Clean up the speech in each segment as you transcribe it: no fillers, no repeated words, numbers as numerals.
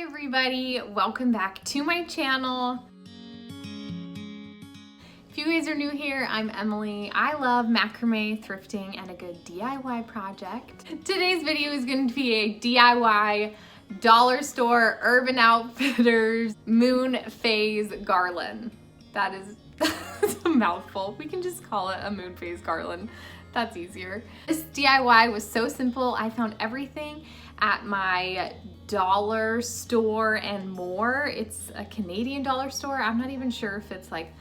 everybody, welcome back to my channel. If you guys are new here, I'm Emily. I love macrame, thrifting, and a good DIY project. Today's video is going to be a DIY dollar store Urban Outfitters moon phase garland. That is that's a mouthful. We can just call it a moon phase garland. That's easier. This DIY was so simple. I found everything at my dollar store and more. It's a Canadian dollar store. I'm not even sure if it's like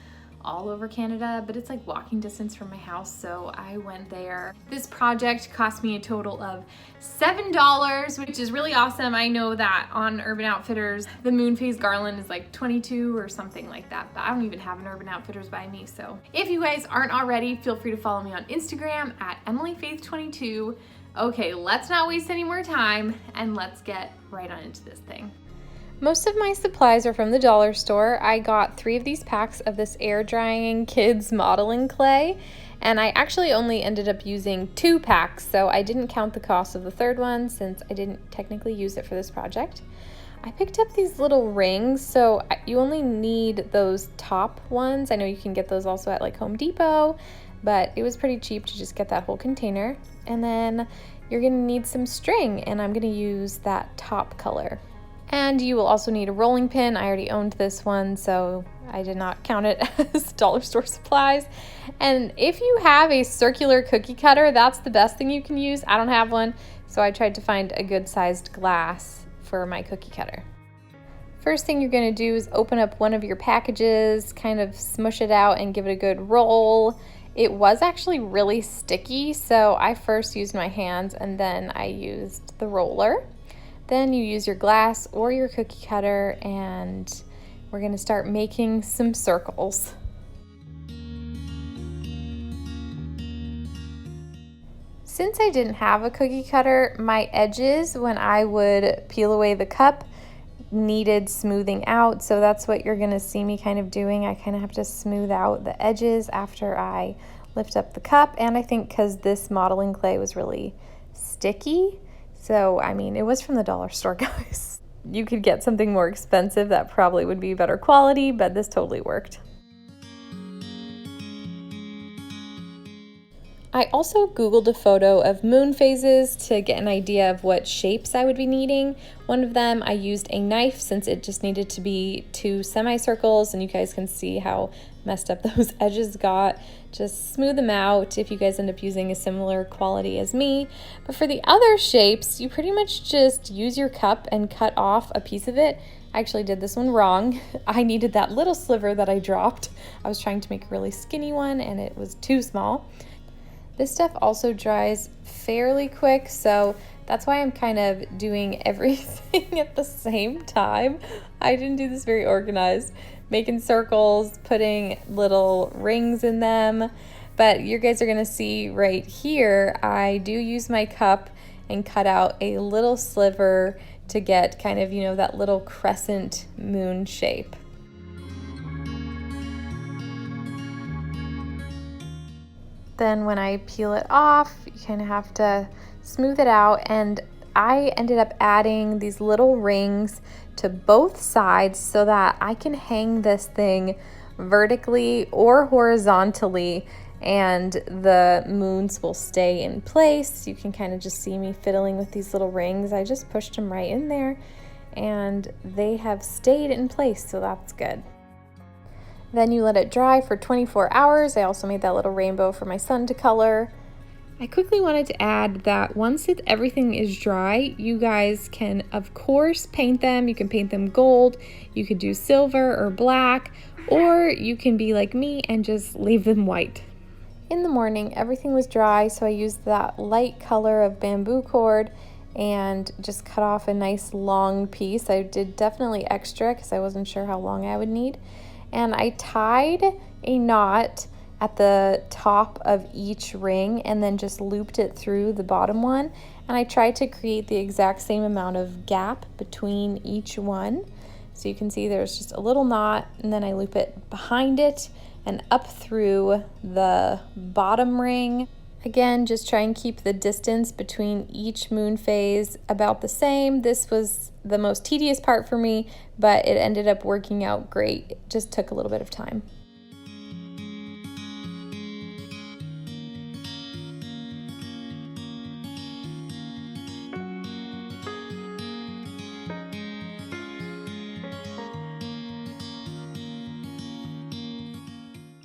all over Canada, but it's like walking distance from my house, so I went there. This project cost me a total of $7, which is really awesome. I know that on Urban Outfitters, the moon phase garland is like 22 or something like that, but I don't even have an Urban Outfitters by me. So if you guys aren't already, feel free to follow me on Instagram at EmilyFaith22. Okay, let's not waste any more time and let's get right on into this thing. Most of my supplies are from the dollar store. I got 3 of these packs of this air drying kids modeling clay, and I actually only ended up using 2 packs, so I didn't count the cost of the third one since I didn't technically use it for this project. I picked up these little rings, so you only need those top ones. I know you can get those also at like Home Depot, but it was pretty cheap to just get that whole container. And then you're gonna need some string, and I'm gonna use that top color. And you will also need a rolling pin. I already owned this one, so I did not count it as dollar store supplies. And if you have a circular cookie cutter, that's the best thing you can use. I don't have one, so I tried to find a good sized glass for my cookie cutter. First thing you're gonna do is open up one of your packages, kind of smush it out and give it a good roll. It was actually really sticky, so I first used my hands and then I used the roller. Then you use your glass or your cookie cutter, and we're gonna start making some circles. Since I didn't have a cookie cutter, my edges, when I would peel away the cup, needed smoothing out, so that's what you're gonna see me kind of doing. I kind of have to smooth out the edges after I lift up the cup, and I think because this modeling clay was really sticky, so, I mean, it was from the dollar store, guys. You could get something more expensive that probably would be better quality, but this totally worked. I also Googled a photo of moon phases to get an idea of what shapes I would be needing. One of them, I used a knife since it just needed to be 2 semicircles, and you guys can see how messed up those edges got. Just smooth them out if you guys end up using a similar quality as me. But for the other shapes, you pretty much just use your cup and cut off a piece of it. I actually did this one wrong. I needed that little sliver that I dropped. I was trying to make a really skinny one and it was too small. This stuff also dries fairly quick, so that's why I'm kind of doing everything at the same time. I didn't do this very organized. Making circles, putting little rings in them, but you guys are gonna see right here, I do use my cup and cut out a little sliver to get kind of, you know, that little crescent moon shape. Then when I peel it off, you kind of have to smooth it out, and I ended up adding these little rings to both sides so that I can hang this thing vertically or horizontally and the moons will stay in place. You can kind of just see me fiddling with these little rings. I just pushed them right in there and they have stayed in place, so that's good. Then you let it dry for 24 hours. I also made that little rainbow for my son to color. I quickly wanted to add that once everything is dry, you guys can, of course, paint them. You can paint them gold, you could do silver or black, or you can be like me and just leave them white. In the morning, everything was dry, so I used that light color of bamboo cord and just cut off a nice long piece. I did definitely extra because I wasn't sure how long I would need. And I tied a knot at the top of each ring and then just looped it through the bottom one, and I tried to create the exact same amount of gap between each one. So you can see there's just a little knot, and then I loop it behind it and up through the bottom ring. Again, just try and keep the distance between each moon phase about the same. This was the most tedious part for me, but it ended up working out great. It just took a little bit of time.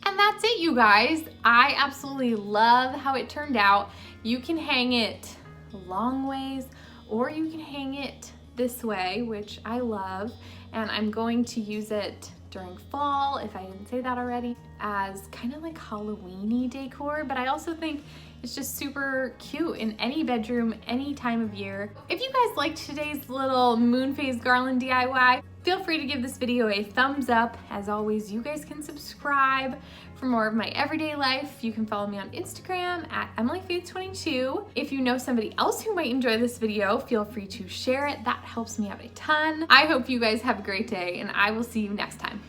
And that's it, you guys. I absolutely love how it turned out. You can hang it long ways, or you can hang it this way, which I love. And I'm going to use it during fall, if I didn't say that already, as kind of like Halloween-y decor. But I also think it's just super cute in any bedroom, any time of year. If you guys liked today's little moon phase garland DIY, feel free to give this video a thumbs up. As always, you guys can subscribe for more of my everyday life. You can follow me on Instagram at EmilyFaith22. If you know somebody else who might enjoy this video, feel free to share it. That helps me out a ton. I hope you guys have a great day, and I will see you next time.